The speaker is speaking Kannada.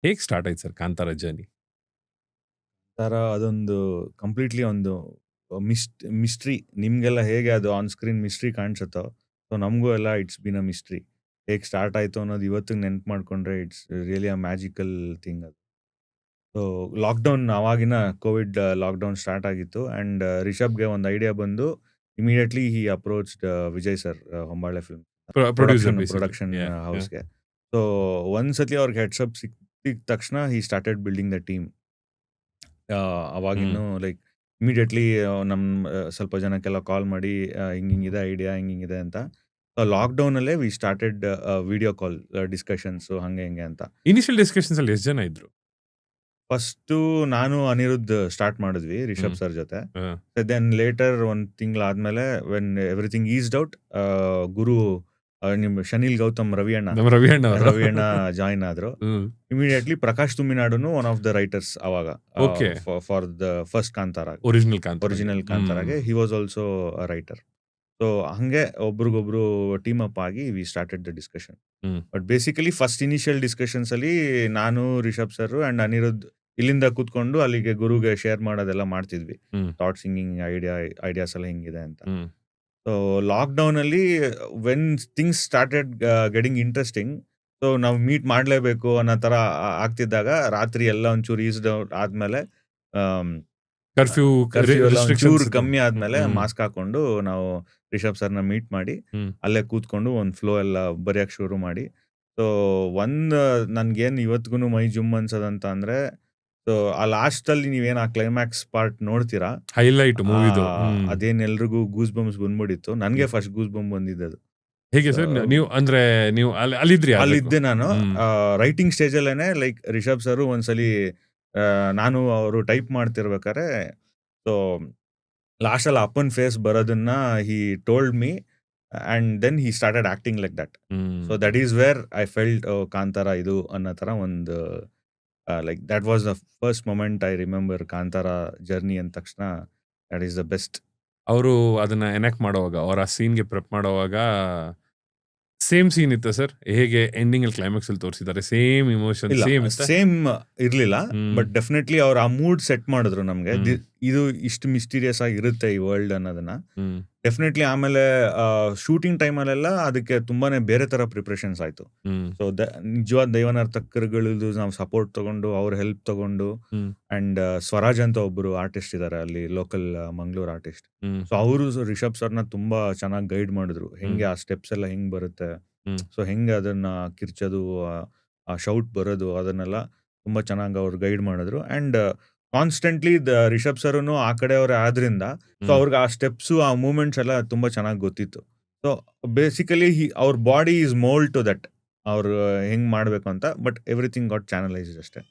ಹೇಗೆ ಸ್ಟಾರ್ಟ್ ಆಯ್ತು ಸರ್ ಕಾಂತಾರ ಜರ್ನಿ? ಅದೊಂದು ಕಂಪ್ಲೀಟ್ಲಿ ಒಂದು ಮಿಸ್ಟ್ರಿ. ನಿಮ್ಗೆಲ್ಲ ಹೇಗೆ ಅದು ಆನ್ ಸ್ಕ್ರೀನ್ ಮಿಸ್ಟ್ರಿ ಕಾಣಿಸುತ್ತೋ, ಸೊ ನಮಗೂ ಎಲ್ಲ ಇಟ್ಸ್ ಬೀನ್ ಅ ಮಿಸ್ಟ್ರಿ. ಹೇಗೆ ಸ್ಟಾರ್ಟ್ ಆಯ್ತು ಅನ್ನೋದು ಇವತ್ತಿಗೆ ನೆನ್ಪು ಮಾಡ್ಕೊಂಡ್ರೆ it's really a magical thing ಅದು. ಸೊ ಲಾಕ್ಡೌನ್, ಅವಾಗಿನ ಕೋವಿಡ್ ಲಾಕ್ಡೌನ್ ಸ್ಟಾರ್ಟ್ ಆಗಿತ್ತು ಆ್ಯಂಡ್ ರಿಷಬ್‌ಗೆ ಒಂದು ಐಡಿಯಾ ಬಂದು immediately he approached Vijay sir, Hombale film producer basically. Production yeah! Yeah! ಹೌಸ್‌ಗೆ. ಸೊ ಒಂದ್ಸತಿ ಅವ್ರಿಗೆ ಹೆಡ್ಸ್ ಅಪ್ ಸಿಕ್ಕಿದ ತಕ್ಷಣ he started building the team. Hmm. ಅವಾಗಿನ್ನು ಲೈಕ್ ಇಮಿಡಿಯೇಟ್ಲಿ ನಮ್ಮ ಸ್ವಲ್ಪ ಜನಕ್ಕೆಲ್ಲ ಕಾಲ್ ಮಾಡಿ ಹಿಂಗಿಂಗಿದೆ ಐಡಿಯಾ, ಹಿಂಗಿಂಗಿದೆ ಅಂತ. ಲಾಕ್‌ಡೌನಲ್ಲೇ we started video call discussions ಹಂಗೆ ಹಿಂಗೆ ಅಂತ. ಇನಿಷಿಯಲ್ ಡಿಸ್ಕಷನ್ಸ್ ಅಲ್ಲಿ ಎಷ್ಟು ಜನ ಇದ್ರು? ಫಸ್ಟು ನಾನು ಅನಿರುದ್ಧ್ ಸ್ಟಾರ್ಟ್ ಮಾಡಿದ್ವಿ ರಿಷಬ್ ಹ್ಮ್. ಸರ್ ಜೊತೆ. ಆ. ದೆನ್ ಲೇಟರ್ 1 ತಿಂಗಳಾದ್ಮೇಲೆ ವೆನ್ ಎವ್ರಿಥಿಂಗ್ ಈಸ್ಡ್ ಔಟ್, ಗುರು ನಿಮ್ಮ ಶನಿಲ್ ಗೌತಮ್ ರವಿ ನಮ್ಮ ರವಿ ಅಣ್ಣ ಅವರು. ಅಣ್ಣ ಜಾಯಿನ್ ಆದ್ರು. ಹ್ಮ್. ಇಮಿಡಿಯೇಟ್ಲಿ ಪ್ರಕಾಶ್ ತುಮ್ಮಿನಾಡುನು ಒನ್ ಆಫ್ ದ ರೈಟರ್ಸ್ ಅವಾಗ, okay. For the first Kantara. Original Kantara. Original hmm. ಕಾಂತಾರಾಗೆ he was also a writer. So ಹಂಗೆ ಒಬ್ರಿಗೊಬ್ರು ಟೀಮ್ ಅಪ್ ಆಗಿ we started the discussion. Hmm. But basically first initial discussions ಅಲ್ಲಿ ನಾನು, ರಿಷಬ್ ಸರ್ ಅಂಡ್ ಅನಿರುದ್ಧ್ ಇಲ್ಲಿಂದ ಕೂತ್ಕೊಂಡು ಅಲ್ಲಿಗೆ ಗುರುಗೆ ಶೇರ್ ಮಾಡೋದೆಲ್ಲ ಮಾಡ್ತಿದ್ವಿ. ಹ್ಮ್. ಥಾಟ್ಸ್ ಹಿಂಗಿಂಗ್ ಐಡಿಯಾಸ್ ಎಲ್ಲ ಹಿಂಗಿದೆ ಅಂತ. ಹ್ಮ್. ಸೊ ಲಾಕ್‌ಡೌನ್ ಅಲ್ಲಿ when things started getting interesting, so ನಾವು ಮೀಟ್ ಮಾಡಲೇಬೇಕು ಅನ್ನೋ ತರ ಆಗ್ತಿದ್ದಾಗ ರಾತ್ರಿ ಎಲ್ಲ ಒಂಚೂರು ಈಸ್ಡ್ ಔಟ್ ಆದ್ಮೇಲೆ, ಕರ್ಫ್ಯೂ ಕರ್ಫ್ಯೂ ಎಲ್ಲ ಒಂಚೂರು ರಿಸ್ಟ್ರಿಕ್ಷನ್ಸ್. ಕಮ್ಮಿ ಆದ್ಮೇಲೆ ಹ್ಮ್. ಮಾಸ್ಕ್ ಹಾಕೊಂಡು ನಾವು ರಿಷಬ್ ಸರ್‌ನ ಮೀಟ್ ಮಾಡಿ ಹ್ಮ್. ಅಲ್ಲೇ ಕೂತ್ಕೊಂಡು ಒಂದು ಫ್ಲೋ ಎಲ್ಲ ಬರೆಯಕ್ಕೆ ಶುರು ಮಾಡಿ. ಸೊ ಒಂದು ನನ್ಗೇನು ಇವತ್ತಿಗೂ ಮೈ ಜುಮ್ ಅನ್ಸೋದಂತ ಅಂದ್ರೆ, ಸೊ ಆ ಲಾಸ್ಟಲ್ಲಿ ನೀವೇನು ಆ ಕ್ಲೈಮ್ಯಾಕ್ಸ್ ಪಾರ್ಟ್ ನೋಡ್ತೀರಾ, ಹೈಲೈಟ್ ಮೂವಿದು. ಹ್ಮ್. ಅದೇನ್ ಎಲ್ರಿಗೂ ಗೂಸ್ ಬಂಪ್ಸ್ ಬಂದ್ಬಿಟ್ಟಿತ್ತು. ನನಗೆ ಫಸ್ಟ್ ಗೂಸ್ ಬಂಪ್ ಬಂದಿದ್ದದು. ಹೇಗೆ ಸರ್? ನೀವು ಅಂದ್ರೆ ನೀವು ಅಲ್ಲಿದ್ರಿ ಅಲ್ಲಿದ್ದೆ ನಾನು. ಹ್ಮ್. ರೈಟಿಂಗ್ ಸ್ಟೇಜಲ್ಲೇನೆ ಲೈಕ್ ರಿಷಬ್ ಸರ್ ಒಂದ್ಸಲಿ ನಾನು ಅವರು ಟೈಪ್ ಮಾಡ್ತಿರ್ಬೇಕಾರೆ, ಸೊ ಲಾಸ್ಟಲ್ಲಿ ಅಪ್ಪನ್ ಫೇಸ್ ಬರೋದನ್ನ he told me and then he started acting like that. Hmm. So that is where I felt Kantara ಇದು ಅನ್ನೋ ಥರ ಒಂದು like that was the first moment I remember Kantara journey ಅಂದ ತಕ್ಷಣ. That is the best. ಅವರು ಅದನ್ನ ಎನಾಕ್ಟ್ ಮಾಡುವಾಗ, ಅವರ ಸೀನ್‌ಗೆ ಪ್ರೆಪ್ ಮಾಡುವಾಗ ಸೇಮ್ ಸೀನ್ ಇತ್ತಾ ಸರ್? ಹೇಗೆ ಎಂಡಿಂಗ್ ಅಲ್ಲಿ ಕ್ಲೈಮ್ಯಾಕ್ಸ್ ಅಲ್ಲಿ ತೋರಿಸಿದ್ದಾರೆ ಸೇಮ್ ಇಮೋಷನ್ ಇಲ್ಲ, ಸೇಮ್ ಇತ್ತಾ? ಸೇಮ್ ಇರ್ಲಿಲ್ಲ. ಹ್ಮ್. ಬಟ್ ಡೆಫಿನೆಟ್ಲಿ ಅವ್ರು ಆ ಮೂಡ್ ಸೆಟ್ ಮಾಡಿದ್ರು ನಮ್ಗೆ. ಹ್ಮ್. ಇದು ಇಷ್ಟು ಮಿಸ್ಟೀರಿಯಸ್ ಆಗಿ ಇರುತ್ತೆ ಈ ವರ್ಲ್ಡ್ ಅನ್ನೋದನ್ನ. ಹ್ಮ್. ಡೆಫಿನೆಟ್ಲಿ ಆಮೇಲೆ ಶೂಟಿಂಗ್ ಟೈಮಲ್ಲೆಲ್ಲ ಅದಕ್ಕೆ ತುಂಬಾನೇ ಬೇರೆ ತರ ಪ್ರಿಪರೇಷನ್ಸ್ ಆಯ್ತು. ಹ್ಮ್. ಸೊ ನಿಜವಾದ ದೈವನರ್ತಕರುಗಳದ್ದು ನಾವು ಸಪೋರ್ಟ್ ತಗೊಂಡು ಅವ್ರ ಹೆಲ್ಪ್ ತಗೊಂಡು, ಹ್ಮ್. ಅಂಡ್ ಸ್ವರಾಜ್ ಅಂತ ಒಬ್ರು ಆರ್ಟಿಸ್ಟ್ ಇದ್ದಾರೆ ಅಲ್ಲಿ ಲೋಕಲ್ ಮಂಗಳೂರು ಆರ್ಟಿಸ್ಟ್. ಹ್ಮ್. ಸೊ ಅವರು ರಿಷಬ್ ಸರ್ನ ತುಂಬಾ ಚೆನ್ನಾಗಿ ಗೈಡ್ ಮಾಡಿದ್ರು. ಹೆಂಗೆ ಆ ಸ್ಟೆಪ್ಸ್ ಎಲ್ಲ ಹೆಂಗ್ ಬರುತ್ತೆ, ಹ್ಮ್. ಸೊ ಹೆಂಗೆ ಅದನ್ನ ಕಿರ್ಚೋದು, ಆ ಶೌಟ್ ಬರೋದು, ಅದನ್ನೆಲ್ಲ ತುಂಬಾ ಚೆನ್ನಾಗಿ ಅವ್ರು ಗೈಡ್ ಮಾಡಿದ್ರು. ಅಂಡ್ ಕಾನ್ಸ್ಟೆಂಟ್ಲಿ ರಿಷಬ್ ಸರ್ನು ಆ ಕಡೆಯವರೇ ಆದ್ರಿಂದ, ಸೊ ಅವ್ರಿಗೆ ಆ ಸ್ಟೆಪ್ಸು ಆ ಮೂವ್ಮೆಂಟ್ಸ್ ಎಲ್ಲ ತುಂಬಾ ಚೆನ್ನಾಗಿ ಗೊತ್ತಿತ್ತು. ಸೊ ಬೇಸಿಕಲಿ ಅವ್ರ body is mould to that, ಅವ್ರು ಹೆಂಗ್ ಮಾಡ್ಬೇಕು ಅಂತ. ಬಟ್ ಎವ್ರಿಥಿಂಗ್ ಗಾಟ್ ಚಾನಲೈಸ್ಡ್ ಅಷ್ಟೇ.